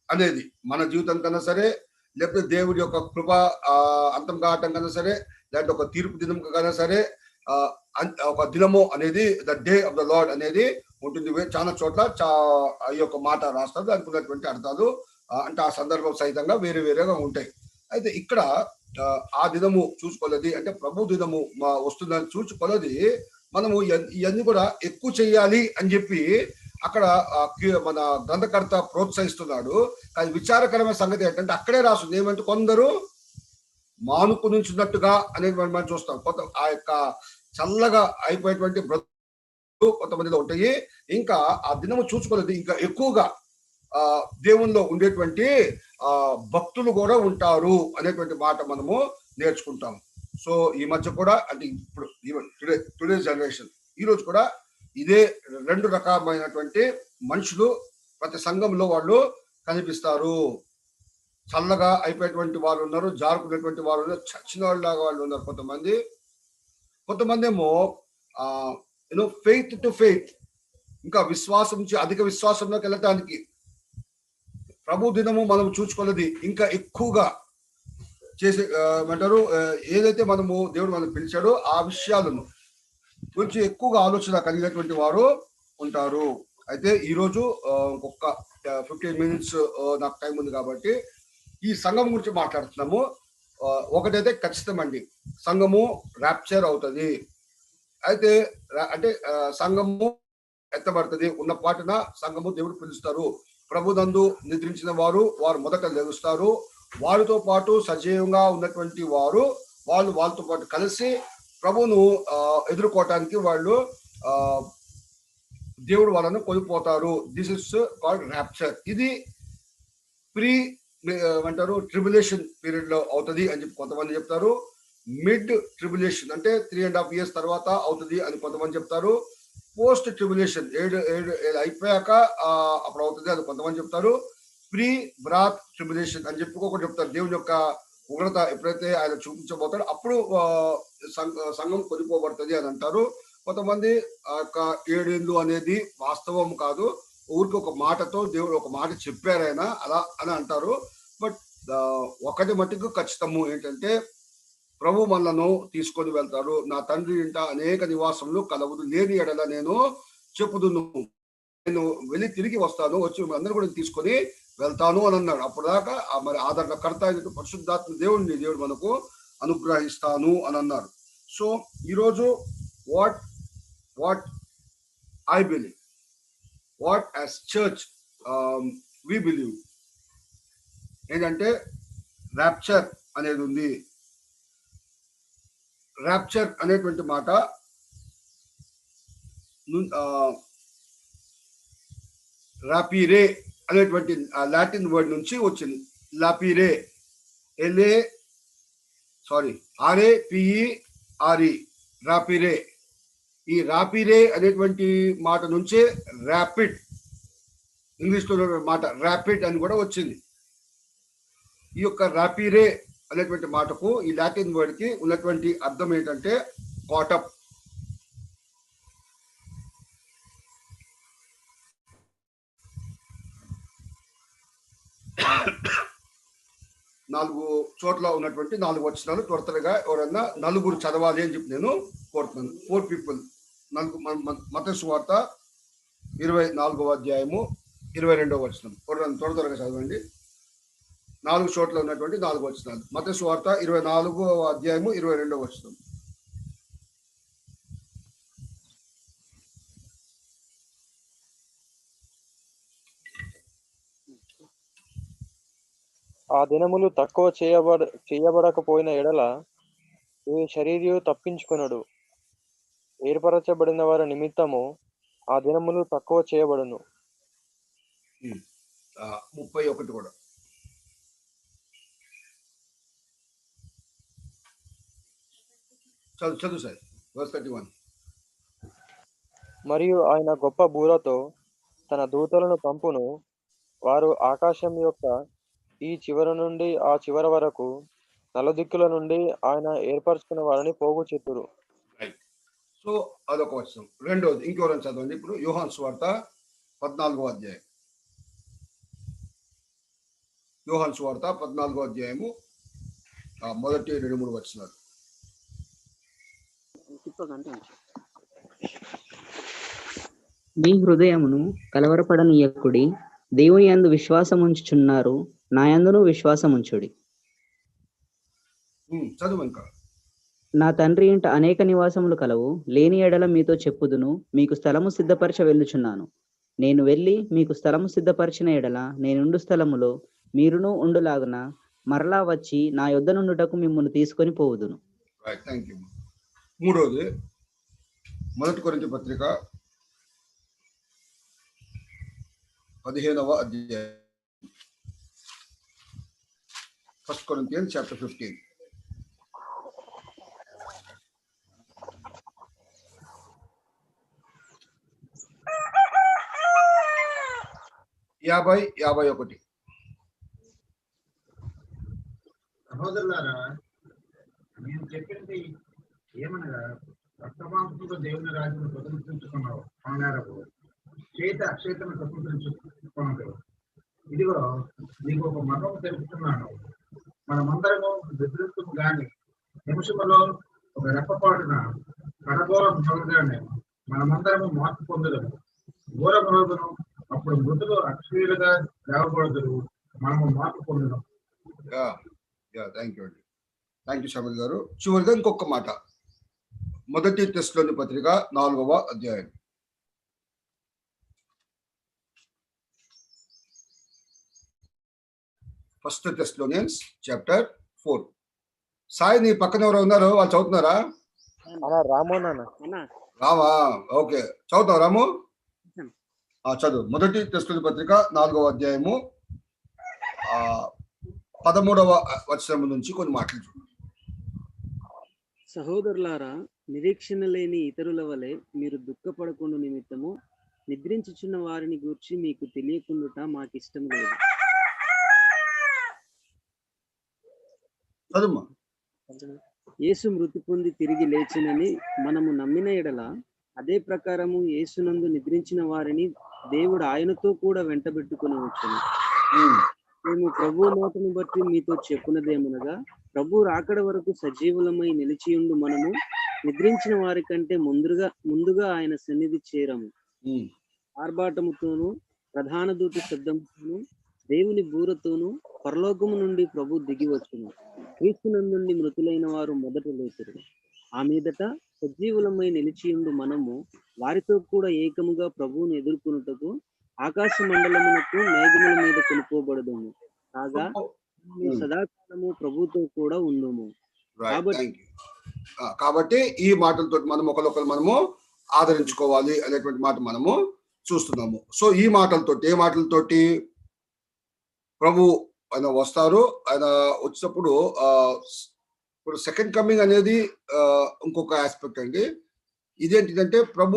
అనేది మన జీవితం కన్నా సరే, లేకపోతే దేవుడి యొక్క కృప అంతం కావటం కన్నా సరే, లేదంటే ఒక తీర్పు దినం కన్నా సరే, ఒక దినము అనేది the day of the lord అనేది ఉంటుంది. చాలా చోట్ల ఈ యొక్క మాట రాస్తారు. దానికి ఉన్నటువంటి అర్థాలు అంటే ఆ సందర్భం సహితంగా వేరే వేరేగా ఉంటాయి. అయితే ఇక్కడ ఆ దినము చూసుకోలేది అంటే ప్రభు దినము వస్తుందని చూసుకోలేది. మనము ఇవన్నీ కూడా ఎక్కువ చేయాలి అని చెప్పి అక్కడ మన గ్రంథకర్త ప్రోత్సహిస్తున్నాడు. కానీ విచారకరమైన సంగతి ఏంటంటే అక్కడే రాస్తుంది ఏమంటే కొందరు మానుకునించున్నట్టుగా అనేది మనం చూస్తాం. కొంత ఆ యొక్క చల్లగా అయిపోయేటువంటి బ్రతుకు కొంతమందిలో ఉంటాయి. ఇంకా ఆ దినము చూసుకోలేదు ఇంకా ఎక్కువగా దేవునిలో ఉండేటువంటి భక్తులు కూడా ఉంటారు అనేటువంటి మాట మనము నేర్చుకుంటాం. సో ఈ మధ్య కూడా అంటే ఇప్పుడు టుడే జనరేషన్ ఈ రోజు కూడా ఇదే రెండు రకమైనటువంటి మనుషులు ప్రతి సంఘంలో వాళ్ళు కనిపిస్తారు. చల్లగా అయిపోయేటువంటి వారు ఉన్నారు, జారుకునేటువంటి వారు ఉన్నారు, చచ్చిన వాళ్ళలాగా వాళ్ళు ఉన్నారు. కొంతమంది ఏమో ఫెయిత్ టు ఫెయిత్, ఇంకా విశ్వాసం నుంచి అధిక విశ్వాసంలోకి వెళ్ళటానికి ప్రభు దినము మనం చూసుకోలేది ఇంకా ఎక్కువగా చేసే ఏమంటారు, ఏదైతే మనము దేవుడు మనం పిలిచాడో ఆ విషయాలను గురించి ఎక్కువగా ఆలోచన కలిగినటువంటి వారు ఉంటారు. అయితే ఈరోజు ఇంకొక 15 minutes నాకు టైం ఉంది కాబట్టి ఈ సంఘం గురించి మాట్లాడుతున్నాము. ఒకటైతే ఖచ్చితమండి, సంఘము ర్యాప్చర్ అవుతుంది. అయితే అంటే సంఘము ఎత్తబడుతుంది. ఉన్న పాటున సంఘము దేవుడు పిలుస్తారు. ప్రభునందు నిద్రించిన వారు మొదట లెగుస్తారు. వారితో పాటు సజీవంగా ఉన్నటువంటి వాళ్ళతో పాటు కలిసి ప్రభును ఎదుర్కోవటానికి వాళ్ళు దేవుడు వాళ్ళను కొనిపోతారు. This is called rapture. ఇది ప్రీ ఏమంటారు ట్రిబులేషన్ పీరియడ్ లో అవుతుంది అని చెప్పి కొంతమంది చెప్తారు. మిడ్ ట్రిబులేషన్ అంటే 3.5 years తర్వాత అవుతుంది అని కొంతమంది చెప్తారు. పోస్ట్ ట్రిబులేషన్ 7 అయిపోయాక అప్పుడు అవుతుంది అని కొంతమంది చెప్తారు. ప్రీ బ్రాత్ ట్రిబులేషన్ అని చెప్పి ఒకటి చెప్తారు. దేవుని యొక్క ఉగ్రత ఎప్పుడైతే ఆయన చూపించబోతాడో అప్పుడు సంఘం కొనిపోబడుతుంది అని అంటారు. కొంతమంది ఆ యొక్క 7 ఏళ్ళు అనేది వాస్తవం కాదు, ఊరికి ఒక మాటతో దేవుడు ఒక మాట చెప్పారు ఆయన అలా అని అంటారు. బట్ ఒకటి మట్టుకు ఖచ్చితము ఏంటంటే ప్రభు మనలను తీసుకొని వెళ్తారు. నా తండ్రి ఇంట అనేక నివాసములు కలవుదు, లేని ఎడల నేను చెప్పుదును, నేను వెళ్ళి తిరిగి వస్తాను, వచ్చి అందరూ కూడా తీసుకొని వెళ్తాను అని అన్నాడు. అప్పుడు దాకా మరి ఆదరణకర్త అయిన పరిశుద్ధాత్మ దేవుడు మనకు అనుగ్రహిస్తాను అని అన్నారు. సో ఈరోజు what I believe, what as church we believe ఏంటంటే ర్యాప్చర్ అనేది ఉంది. ర్యాప్చర్ అనేటువంటి మాట రాపిరే అనేటువంటి లాటిన్ వర్డ్ నుంచి వచ్చింది. లాపిరే RAPERE రాపిరే. ఈ రాపిరే అనేటువంటి మాట నుంచే ర్యాపిడ్, ఇంగ్లీష్లో మాట ర్యాపిడ్ అని కూడా వచ్చింది. ఈ యొక్క రాపిరే అనేటువంటి మాటకు ఈ లాటిన్ వర్డ్ కి ఉన్నటువంటి అర్థం ఏంటంటే కాటప్. నాలుగు చోట్ల ఉన్నటువంటి 4 వచనాలు త్వరగా ఎవరన్నా నలుగురు చదవాలి అని చెప్పి నేను కోరుతున్నాను. 4 పీపుల్. మత్తయి సువార్త 24వ అధ్యాయము 22వ వచనం ఎవరన్నా త్వరగా చదవండి. 4 చోట్ల ఉన్నటువంటి 4 వచనాలు. మత్తయి సువార్త 24వ అధ్యాయము 22వ వచనం. ఆ దినములు తక్కువ చేయబడకపోయిన ఎడల ఏ శరీరియు తప్పించుకొనడు. ఏర్పరచబడిన వారి నిమిత్తము ఆ దినములు తక్కువ చేయబడును. 31 కూడా. చదువు సార్. verse 31. మరియు ఆయన గొప్ప బూరతో తన దూతలను పంపును. వారు ఆకాశం యొక్క ఈ చివర నుండి ఆ చివర వరకు నలుదిక్కుల నుండి ఆయన ఏర్పరచుకున్న వారిని పోగు చెత్తురు. సో అదొక వచనం. రెండోది ఇంకెవరైనా చదవండి. ఇప్పుడు యోహాను సువార్త 14వ అధ్యాయం. యోహాను సువార్త 14వ అధ్యాయము మొదటి 2-3 వచనాలు. మీ హృదయమును కలవరపడనీయకుడి. దేవుని యందు విశ్వాసం ఉంచుచున్నారు, నా యందును విశ్వాసం ఉంచుడి. చదువు ఇంకా. నా తండ్రి ఇంట అనేక నివాసములు కలవు. లేని ఎడల మీతో చెప్పుదును, మీకు స్థలము సిద్ధపరచ వెళ్ళుచున్నాను. నేను వెళ్ళి మీకు స్థలము సిద్ధపరిచిన ఎడల నేనుండు స్థలములో మీరును ఉండులాగున మరలా వచ్చి నా యొద్ద నుండుటకు మిమ్మల్ని తీసుకొని పోవుదును. Thank you. మూడోది 1 కొరింథీ పత్రిక 15వ అధ్యాయం. 1 Corinthians chapter 15. యాభై 51. సహోదరులారా, నేను చెప్పింది ఏమనగా, రక్తమాంసంతో దేవుని రాజ్యం స్వతంత్రించుకున్నావు అన్నారు. చేత అక్షేతను స్వతంత్రించుకున్నాడు. ఇదిగో నీకు ఒక మర్మం తెలుపుతున్నాను. మనమందరము నిద్రిస్తాము గాని నిమిషములో ఒక రెప్పపాటున కడగోళం మొదలుగానే మనమందరము మార్పు పొందడము. ఘోరం రోజును అప్పుడు మృతులు అక్షయులుగా లేవకూడదు, మనము మార్పు పొందడం. థ్యాంక్ యూ అండి. థ్యాంక్ యూ శ్యామల్ గారు. చివరిగా ఇంకొక మాట. 1 తెస్సలోని పత్రిక 4వ అధ్యాయం. 1 Thessalonians chapter 4. సాయి నీ పక్కన ఎవరో ఉన్నారు, వాళ్ళు చదువుతున్నారా? రాము రామా? ఓకే, చదువుతావు రాము? చదువు. 1 తెస్సలోని పత్రిక 4వ అధ్యాయము 13వ వచనం నుంచి కొన్ని మాటలు చూడండి. సహోదరులారా, నిరీక్షణ లేని ఇతరుల వలె మీరు దుఃఖపడకుండా నిమిత్తము నిద్రించుచున్న వారిని గూర్చి మీకు తెలియకుండా మాకు ఇష్టం లేదు. యేసు మృతి పొంది తిరిగి లేచినని మనము నమ్మిన ఎడల అదే ప్రకారము యేసునందు నిద్రించిన వారిని దేవుడు ఆయనతో కూడా వెంటబెట్టుకుని వచ్చును. మేము ప్రభు మాటను బట్టి మీతో చెప్పున్నదేమనగా, ప్రభు రాకడ వరకు సజీవులమై నిలిచియుండు మనము నిద్రించిన వారి కంటే ముందుగా ఆయన సన్నిధి చేరము. ఆర్భాటముతోనూ ప్రధాన దూత శబ్దముతోనూ దేవుని బూరతోనూ పరలోకము నుండి ప్రభు దిగి వచ్చును. క్రీస్తునందుండి మృతులైన వారు మొదట లేచురు. ఆ మీదట సజీవులమై నిలిచియుండు మనము వారితో కూడా ఏకముగా ప్రభువును ఎదుర్కొనుటకు ఆకాశ మండలమునకు మేఘముల మీద కొనుక్కోబడదుము. కాగా సదాకాలము ప్రభుతో కూడా ఉందుము. కాబట్టి కాబట్టి ఈ మాటలతో మనం ఒకరికొకరు మనము ఆదరించుకోవాలి అనేటువంటి మాట మనము చూస్తున్నాము. సో ఈ మాటలతోటి, ఏ మాటలతోటి? ప్రభు ఆయన వస్తారు. ఆయన వచ్చినప్పుడు ఇప్పుడు సెకండ్ కమింగ్ అనేది ఇంకొక ఆస్పెక్ట్ అండి. ఇదేంటిదంటే ప్రభు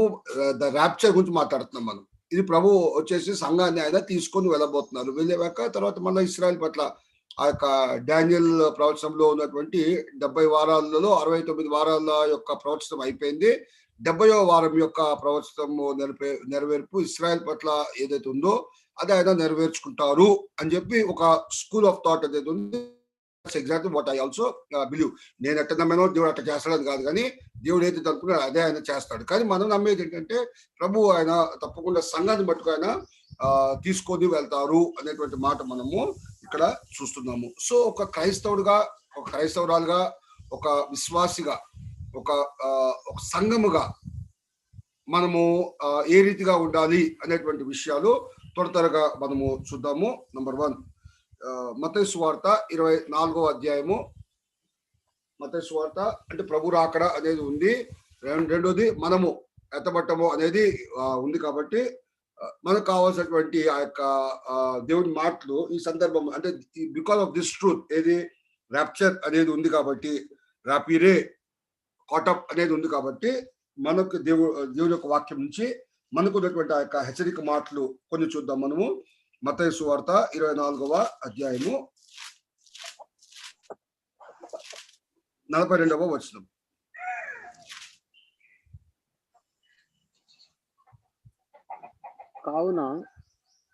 ద ర్యాప్చర్ గురించి మాట్లాడుతున్నాం మనం. ఇది ప్రభు వచ్చేసి సంఘాన్ని ఆయన తీసుకొని వెళ్ళబోతున్నారు. వెళ్ళాక తర్వాత మన ఇశ్రాయేల్ పట్ల ఆ యొక్క డానియల్ ప్రవచనంలో ఉన్నటువంటి 70 వారాలలో 69 వారాల యొక్క ప్రవచనం అయిపోయింది. 70వ వారం యొక్క ప్రవచనము నెరవేర్పు ఇశ్రాయేల్ పట్ల ఏదైతే ఉందో అది ఆయన నెరవేర్చుకుంటారు అని చెప్పి ఒక స్కూల్ ఆఫ్ థాట్ ఏదైతే ఉంది. Exactly what I also believe. నేను ఎట్ట నమ్మానో దేవుడు అట్లా చేస్తాడని కాదు, కానీ దేవుడు ఏది తలుపుకున్నాడో అదే ఆయన చేస్తాడు. కానీ మనం నమ్మేది ఏంటంటే ప్రభు ఆయన తప్పకుండా సంఘాన్ని మట్టుకు ఆయన తీసుకొని వెళ్తారు అనేటువంటి మాట మనము ఇక్కడ చూస్తున్నాము. సో ఒక క్రైస్తవుడుగా, ఒక క్రైస్తవురాలుగా, ఒక విశ్వాసిగా, ఒక సంఘముగా మనము ఏ రీతిగా ఉండాలి అనేటువంటి విషయాలు త్వరగా మనము చూద్దాము. నంబర్ 1, మత్తయి సువార్త 24వ అధ్యాయము. మత్తయి సువార్త అంటే ప్రభు రాకడ అనేది ఉంది. రెండోది మనము ఎత్తబట్టము అనేది ఉంది. కాబట్టి మనకు కావాల్సినటువంటి ఆ యొక్క దేవుని మాటలు ఈ సందర్భం అంటే బికాస్ ఆఫ్ దిస్ ట్రూత్, ఏది ర్యాప్చర్ అనేది ఉంది కాబట్టి, రాపిరే కాటప్ అనేది ఉంది కాబట్టి మనకు దేవుని యొక్క వాక్యం నుంచి మనకు ఉన్నటువంటి ఆ యొక్క హెచ్చరిక మాటలు కొన్ని చూద్దాం మనము. మత్తయి సువార్త 24వ అధ్యాయము 42వ వచనం. కావున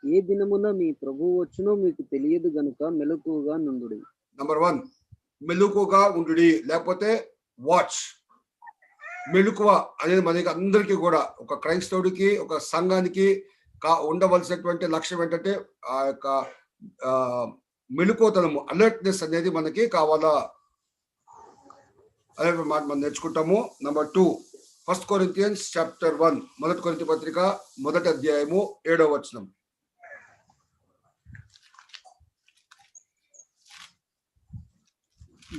ఏ దినమున మీ ప్రభువు వచ్చునో మీకు తెలియదు గనుక మెలకువగా నుండుడి. నంబర్ 1, మెలకువగా ఉండుడి, లేకపోతే వాచ్. మెలకువ అనేది మనకి అందరికీ కూడా, ఒక క్రైస్తవుడికి, ఒక సంఘానికి ఉండవలసినటువంటి లక్ష్యం ఏంటంటే ఆ యొక్క మెలకువతనము, అలర్ట్నెస్ అనేది మనకి కావాలా. అదే మాట మనం నేర్చుకుంటాము. నంబర్ 2, 1 Corinthians chapter 1, 1 కొరింథీ పత్రిక 1వ అధ్యాయము 7వ వచనం.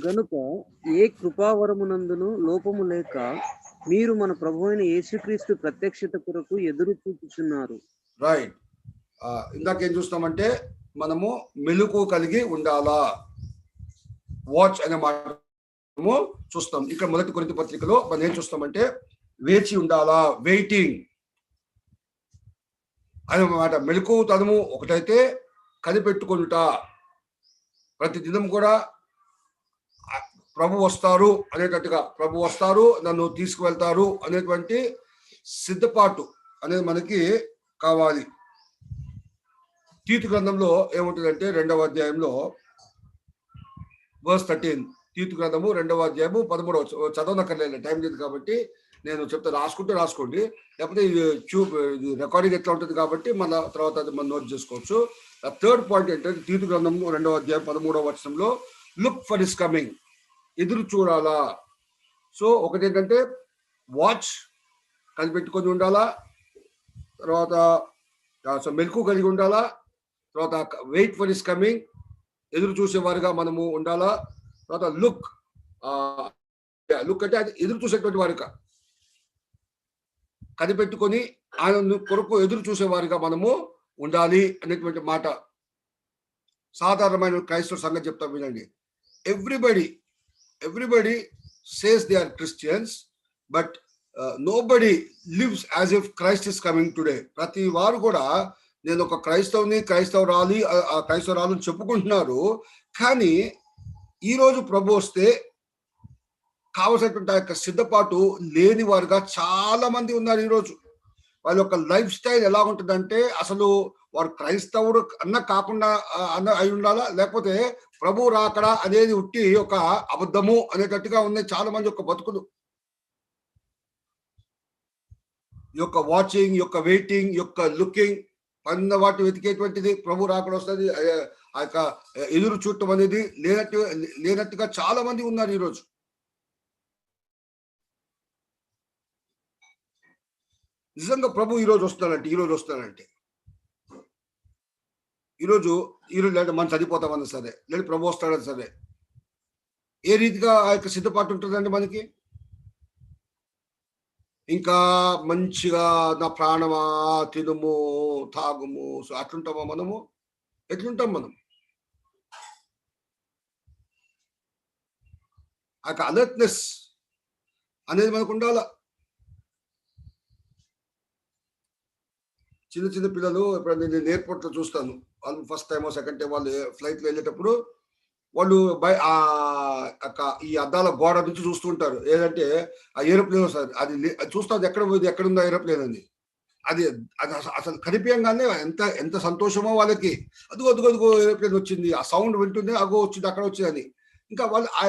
గనుక ఏ కృపావరమునందును లోపము లేక మీరు మన ప్రభువైన యేసుక్రీస్తు ప్రత్యక్షత కొరకు ఎదురు చూపుచున్నారు. రైట్. ఇందాక ఏం చూస్తామంటే మనము మెలుకు కలిగి ఉండాలా, వాచ్ అనే మాట చూస్తాం. ఇక్కడ 1 కొరింథీ పత్రికలో మనం ఏం చూస్తామంటే వేచి ఉండాలా, వెయిటింగ్ అనే మాట. మెలుకు తనము ఒకటైతే కనిపెట్టుకుంట, ప్రతి దినం కూడా ప్రభు వస్తారు అనేటట్టుగా, ప్రభు వస్తారు నన్ను తీసుకువెళ్తారు అనేటువంటి సిద్ధపాటు అనేది మనకి కావాలి. తీతు గ్రంథంలో ఏముంటుందంటే 2వ అధ్యాయంలో verse 13, తీతు గ్రంథము 2వ అధ్యాయము 13వ చదవనక్కర్లేదు, టైం లేదు కాబట్టి నేను చెప్తే రాసుకోండి, లేకపోతే రికార్డింగ్ ఎట్లా ఉంటుంది కాబట్టి మన తర్వాత అది మనం నోట్ చేసుకోవచ్చు. థర్డ్ పాయింట్ ఏంటంటే తీతు గ్రంథము 2వ అధ్యాయం 13వ వచనంలో లుక్ ఫర్ హిస్ కమింగ్, ఎదురు చూడాలా. సో ఒకటి ఏంటంటే వాచ్, కనిపెట్టుకొని ఉండాలా, తర్వాత మెలకు కలిగి ఉండాలా, తర్వాత వెయిట్ ఫర్ హిస్ కమింగ్, ఎదురు చూసేవారుగా మనము ఉండాలా. తర్వాత లుక్ అంటే అది ఎదురు చూసేటువంటి వారుగా, కనిపెట్టుకొని ఆయన కొరకు ఎదురు చూసేవారుగా మనము ఉండాలి అనేటువంటి మాట. సాధారణమైన క్రైస్తవ సంగతి చెప్తాం వినండి. Everybody says they are Christians, but nobody lives as if Christ is coming today. ప్రతి వారు కూడా నేను ఒక క్రైస్తవురాలని చెప్పుకుంటున్నారు, కానీ ఈరోజు ప్రభు వస్తే కావలసినటువంటి ఆ యొక్క సిద్ధపాటు లేని వారుగా చాలా మంది ఉన్నారు. ఈరోజు వాళ్ళ యొక్క లైఫ్ స్టైల్ ఎలా ఉంటుందంటే అసలు వారు క్రైస్తవుడు కాకుండా అయి ఉండాలా, లేకపోతే ప్రభు రాకడా అనేది ఉట్టి ఒక అబద్ధము అనేటట్టుగా ఉన్నాయి చాలా మంది యొక్క బతుకులు. ఈ యొక్క వాచింగ్, ఈ యొక్క వెయిటింగ్, ఈ యొక్క లుకింగ్, పన్న వాటి వెతికేటువంటిది ప్రభు రాకడ వస్తుంది, ఆ యొక్క ఎదురు చూడటం అనేది లేనట్టుగా చాలా మంది ఉన్నారు ఈరోజు. నిజంగా ప్రభు ఈరోజు వస్తానంటే ఈరోజు లేదా మనం చనిపోతామన్నా సరే, లేదు ప్రభు వస్తాడని సరే, ఏ రీతిగా ఆ యొక్క సిద్ధపాటు ఉంటుందండి మనకి? ఇంకా మంచిగా నా ప్రాణమా తినుము తాగుము, సో అట్లుంటామా మనము? ఎట్లుంటాం మనం? ఆ యొక్క అలర్ట్నెస్ అనేది మనకు ఉండాల. చిన్న చిన్న పిల్లలు ఎప్పుడైనా నేను ఎయిర్పోర్ట్లో చూస్తాను, వాళ్ళు ఫస్ట్ టైమో సెకండ్ టైం వాళ్ళు ఫ్లైట్లో వెళ్ళేటప్పుడు వాళ్ళు ఈ అద్దాల గోడ నుంచి చూస్తూ ఉంటారు. ఏదంటే ఆ ఏరోప్లేన్ వస్తుంది, అది చూస్తుంది ఎక్కడ పోయింది, ఎక్కడుందో ఏరోప్లేన్ అని. అది అది అసలు కనిపించగానే ఎంత ఎంత సంతోషమో వాళ్ళకి. అదిగో అదిగో అదిగో ఏరోప్లేన్ వచ్చింది, ఆ సౌండ్ వింటుంది, అగో వచ్చింది అక్కడ వచ్చింది అని. ఇంకా వాళ్ళు ఆ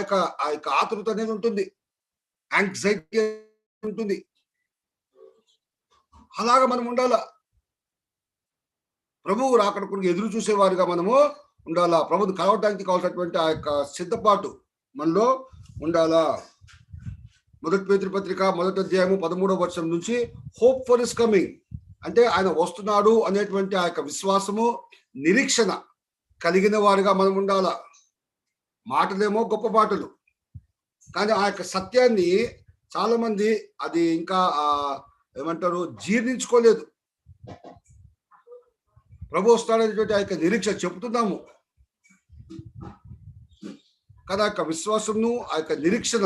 యొక్క ఆతృత అనేది ఉంటుంది, యాంగ్జైటీ ఉంటుంది. అలాగా మనం ఉండాలా. ప్రభువు రాకడ కొరకు ఎదురు చూసేవారుగా మనము ఉండాలా. ప్రభువుని కలవటానికి కావాల్సినటువంటి ఆ యొక్క సిద్ధపాటు మనలో ఉండాలా. 1 పేతురు పత్రిక 1వ అధ్యాయము 13వ వచనం నుంచి హోప్ ఫర్ హిస్ కమింగ్ అంటే ఆయన వస్తున్నాడు అనేటువంటి ఆ యొక్క విశ్వాసము, నిరీక్షణ కలిగిన వారుగా మనం ఉండాలా. మాటలేమో గొప్ప మాటలు, కానీ ఆ యొక్క సత్యాన్ని చాలా మంది అది ఇంకా ఏమంటారు జీర్ణించుకోలేదు. ప్రభు వస్తాడనేటువంటి ఆ యొక్క నిరీక్ష చెబుతున్నాము, కదా యొక్క విశ్వాసము ఆ యొక్క నిరీక్షణ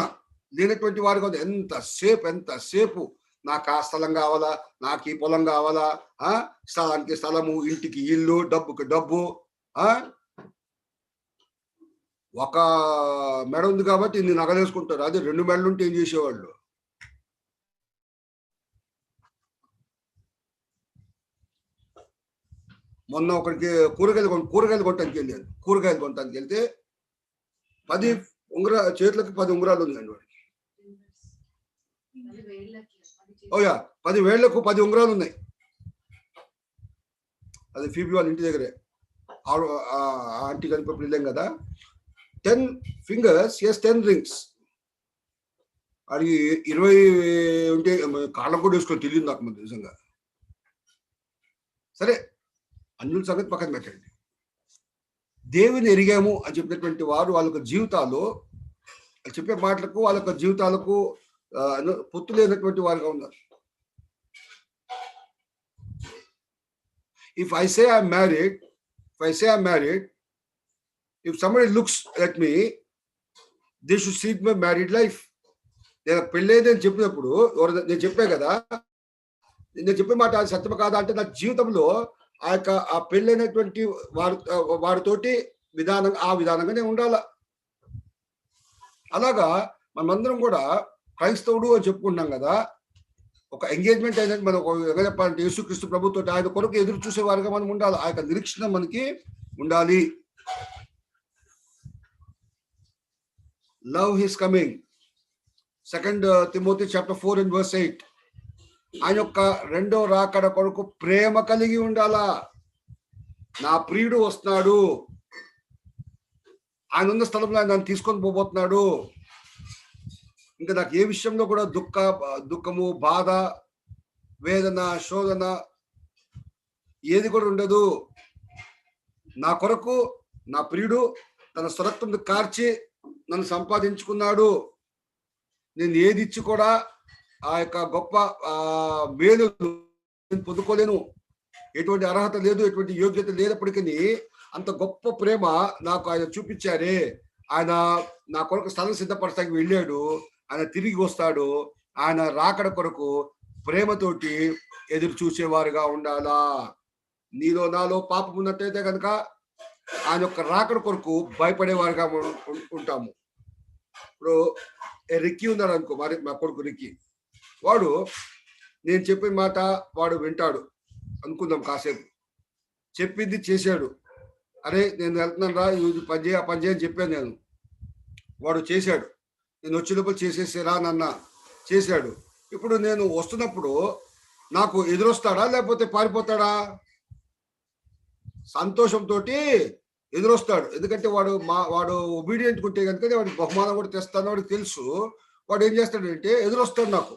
లేనటువంటి వారు కదా ఎంతసేపు నాకు ఆ స్థలం కావాలా, నాకు ఈ పొలం కావాలా, స్థలానికి స్థలము, ఇంటికి ఇల్లు, డబ్బుకి డబ్బు. ఒక మెడ ఉంది కాబట్టి ఇన్ని నగలేసుకుంటారు, అదే 2 మెడలు ఉంటే ఏం చేసేవాళ్ళు? మొన్న ఒకరికి కూరగాయలు కొట్టడానికి వెళ్ళాను. కూరగాయలు కొట్టడానికి వెళ్తే 10 చేతులకి 10 ఉంగరాలు ఉందండి వాడికి. ఓయా 10 వేళ్లకు 10 ఉంగరాలు ఉన్నాయి. అది ఫీబీ వాళ్ళ ఇంటి దగ్గరే ఆంటీ కనిపి వెళ్ళాం కదా. 10 fingers, yes 10 rings. అది 20 ఉంటే కాళ్ళకు కూడా వేసుకొని తెలియదు నాకు ముందు నిజంగా. సరే, అన్యుల సంగతి పక్కన పెట్టండి. దేవుని ఎరిగాము అని చెప్పినటువంటి వారు వాళ్ళ జీవితాలు చెప్పే మాటలకు వాళ్ళ జీవితాలకు పొత్తు లేనటువంటి వారుగా ఉన్నారు. If I say I'm married, if somebody looks at me, they should see my married life. నేను పెళ్ళేదని చెప్పినప్పుడు నేను చెప్పే కదా, నేను చెప్పే మాట అది సత్యమ కాదా అంటే నా జీవితంలో ఆ పెళ్ళైనటువంటి వారితోటి ఆ విధానంగానే ఉండాల. అలాగా మనమందరం కూడా క్రైస్తవుడు అని చెప్పుకుంటున్నాం కదా. ఒక ఎంగేజ్మెంట్ అయినట్టు మనం ఒక చెప్పాలంటే యేసుక్రీస్తు ప్రభుతో ఆయన కొరకు ఎదురు చూసేవారుగా మనం ఉండాలి. ఆ యొక్క నిరీక్షణ మనకి ఉండాలి. Love his coming. 2 Timothy chapter 4 and verse 8. ఆయన యొక్క రెండో రాకడ కొరకు ప్రేమ కలిగి ఉండాలా. నా ప్రియుడు వస్తున్నాడు, ఆయన ఉన్న స్థలంలో ఆయన నన్ను తీసుకొని పోబోతున్నాడు. ఇంకా నాకు ఏ విషయంలో కూడా దుఃఖము, బాధ, వేదన, శోధన ఏది కూడా ఉండదు. నా కొరకు నా ప్రియుడు తన స్వరక్తం కార్చి నన్ను సంపాదించుకున్నాడు. నేను ఏది ఇచ్చి కూడా ఆ యొక్క గొప్ప మేలు పొందుకోలేను. ఎటువంటి అర్హత లేదు, ఎటువంటి యోగ్యత లేనప్పటికీ అంత గొప్ప ప్రేమ నాకు ఆయన చూపించారే. ఆయన నా కొరకు స్థలం సిద్ధపరచడానికి వెళ్ళాడు, ఆయన తిరిగి వస్తాడు. ఆయన రాకడ కొరకు ప్రేమతోటి ఎదురు చూసేవారుగా ఉండాలా. నీలో నాలో పాపం ఉన్నట్టయితే కనుక ఆయన యొక్క రాకడ కొరకు భయపడేవారుగా ఉంటాము. ఇప్పుడు రిక్కీ ఉన్నాడు అనుకో, మరి మా కొడుకు రిక్కీ, వాడు నేను చెప్పిన మాట వాడు వింటాడు అనుకుందాం. కాసేపు చెప్పింది చేశాడు. అరే నేను వెళ్తున్నాను రా, ఇది పని చేయని చెప్పాను నేను. వాడు చేశాడు. నేను వచ్చినప్పుడు చేసేసేరా నన్న చేశాడు. ఇప్పుడు నేను వస్తున్నప్పుడు నాకు ఎదురొస్తాడా లేకపోతే పారిపోతాడా? సంతోషంతో ఎదురొస్తాడు. ఎందుకంటే వాడు ఒబీడియంట్ ఉంటే కనుక వాడికి బహుమానం కూడా తెస్తాను, వాడికి తెలుసు. వాడు ఏం చేస్తాడంటే ఎదురొస్తాడు నాకు.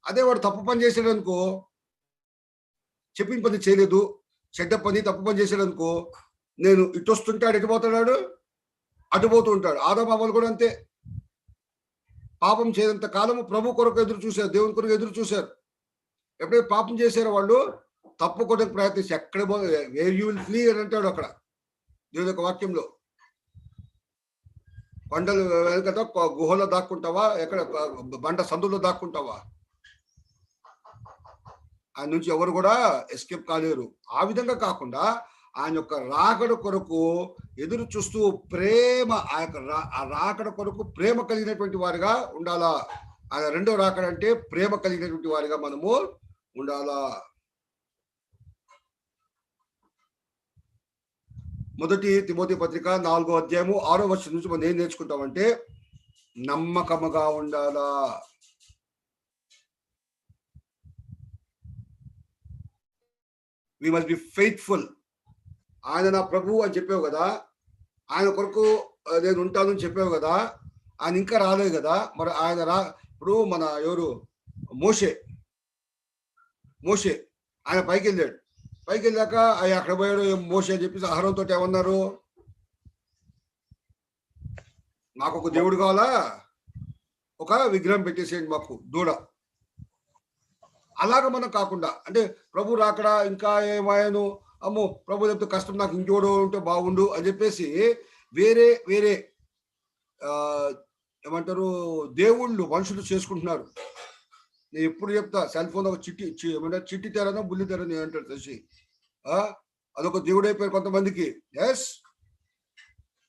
అదే వాడు తప్పు పని చేశాడు అనుకో, చెప్పిన పని చేయలేదు, చెడ్డ పని తప్పు పని చేశాడు అనుకో, నేను ఇటు వస్తుంటే ఎటు పోతాడు, అటుపోతూ ఉంటాడు. ఆదాము కూడా అంతే. పాపం చేయనంత కాలము ప్రభు కొరకు ఎదురు చూశారు, దేవుని కొరకు ఎదురు చూశారు. ఎప్పుడైతే పాపం చేశారో వాళ్ళు తప్పుకోవడానికి ప్రయత్నించి ఎక్కడ వేర్ యూ విల్ ఫ్లీ అని అంటాడు అక్కడ దేవుని యొక్క వాక్యంలో. కొండలు వెనకట గుహలో దాక్కుంటావా, ఎక్కడ బండ సందులో దాక్కుంటావా? ఆయన నుంచి ఎవరు కూడా ఎస్కేప్ కాలేరు. ఆ విధంగా కాకుండా ఆయన యొక్క రాకడ కొరకు ఎదురు చూస్తూ ప్రేమ, ఆ రాకడ కొరకు ప్రేమ కలిగినటువంటి వారిగా ఉండాలా. ఆయన రెండో రాకడ అంటే ప్రేమ కలిగినటువంటి వారిగా మనము ఉండాలా. మొదటి తిమోతి పత్రిక 4వ అధ్యాయము 6వ వచనం నుంచి మనం ఏం నేర్చుకుంటామంటే నమ్మకముగా ఉండాలా. We must be faithful. ఆయన నా ప్రభు అని చెప్పావు కదా, ఆయన కొరకు నేను ఉంటానని చెప్పావు కదా, ఆయన ఇంకా రాలేదు కదా. మరి ఆయన ఇప్పుడు మన ఎవరు మోషే ఆయన పైకి వెళ్ళాడు. పైకి వెళ్ళాక అక్కడ పోయాడు మోషే అని చెప్పేసి అహరోన్తో ఏమన్నారు, మాకు ఒక దేవుడు కావాలా, ఒక విగ్రహం పెట్టేసేయండి మాకు దూడ. అలాగ మనం కాకుండా అంటే ప్రభు రాకడ ఇంకా ఏమాయను, అమ్మో ప్రభు చెప్తే కష్టం, నాకు ఇంకోడు ఉంటే బాగుండు అని చెప్పేసి వేరే వేరే ఏమంటారు దేవుళ్ళు మనుషులు చేసుకుంటున్నారు. నేను ఎప్పుడు చెప్తా, సెల్ ఫోన్ ఒక చిట్టి తెరనో బుల్లి తెరనో అంటారు తెలిసి, అదొక దేవుడు అయిపోయారు కొంతమందికి. ఎస్,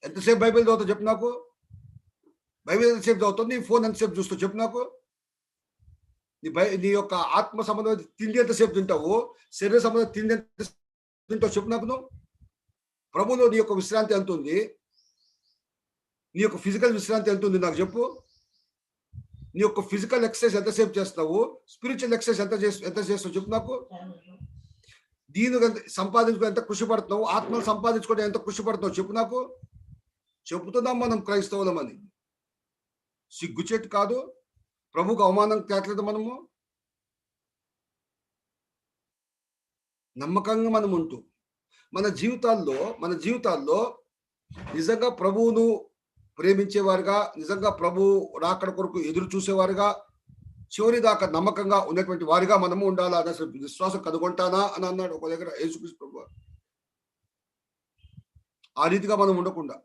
ఎంతసేపు బైబిల్ చదువుతావు చెప్పు నాకు? బైబిల్ ఎంతసేపు చదువుతావు? నీ ఫోన్ ఎంతసేపు చూస్తావు చెప్పు నాకు? నీ యొక్క ఆత్మ సంబంధమైన తిండి ఎంతసేపు తింటావు? శరీర సంబంధం తిండి ఎంత తింటావు చెప్పు నాకు? నువ్వు ప్రభులో నీ యొక్క విశ్రాంతి ఎంత ఉంది? నీ యొక్క ఫిజికల్ విశ్రాంతి ఎంత ఉంది నాకు చెప్పు? నీ యొక్క ఫిజికల్ ఎక్సర్సైజ్ ఎంతసేపు చేస్తావు? స్పిరిచువల్ ఎక్సర్సైజ్ ఎంత చేస్తావు చెప్పు నాకు? దీని సంపాదించుకో ఎంత కృషి పడుతున్నావు? ఆత్మను సంపాదించుకోవడం ఎంత కృషి పడుతున్నావు చెప్పు నాకు? చెబుతున్నాం మనం క్రైస్తవులమని, సిగ్గుచేటు కాదు. ప్రభుకు అవమానం తేట్లేదు మనము. నమ్మకంగా మనం ఉంటూ మన జీవితాల్లో నిజంగా ప్రభువును ప్రేమించేవారుగా, నిజంగా ప్రభు రాకడ కొరకు ఎదురు చూసేవారుగా, చివరి దాకా నమ్మకంగా ఉన్నటువంటి వారిగా మనము ఉండాలా. అసలు విశ్వాసం కనుగొంటానా అని అన్నాడు ఒక దగ్గర యేసుక్రీస్తు ప్రభు. ఆ రీతిగా మనం ఉండకుండా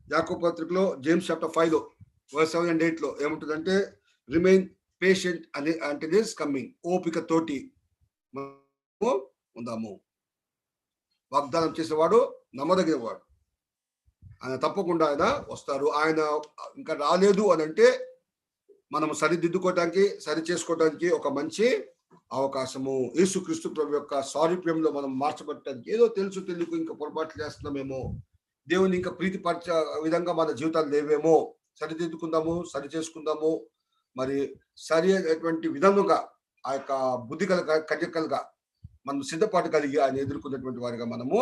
యాకోబు పత్రికలో జేమ్స్ చాప్టర్ 5 verse 7 and 8 ఏముంటుందంటే రిమైన్ పేషెంట్ అంటే దిస్ కమింగ్. ఓపిక తోటి ఉందాము. వాగ్దానం చేసేవాడు నమ్మదగిన వాడు, ఆయన తప్పకుండా ఆయన వస్తారు. ఆయన ఇంకా రాలేదు అని అంటే మనం సరిదిద్దుకోవటానికి, సరి చేసుకోవటానికి ఒక మంచి అవకాశము. యేసుక్రీస్తు ప్రభు యొక్క సారూప్యంలో మనం మార్చబడటానికి. ఏదో తెలుసు తెలియకు ఇంకా పొరపాట్లు చేస్తున్నామేమో, దేవుని ఇంకా ప్రీతిపరచే విధంగా మన జీవితాలు లేవేమో, సరిదిద్దుకుందాము, సరి చేసుకుందాము. మరి సరి అయినటువంటి విధముగా ఆ యొక్క బుద్ధి కన్యకలుగా మనం సిద్ధపాటు కలిగి ఆయన ఎదుర్కొన్నటువంటి వారిగా మనము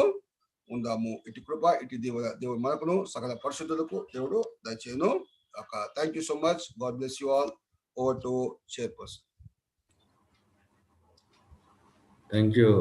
ఉందాము. ఇటు కృప, ఇటు దేవుడు మనకును సకల పరిశుద్ధులకు దేవుడు దయచేయను. Thank you so much. God bless you all. Over to chairperson. Thank you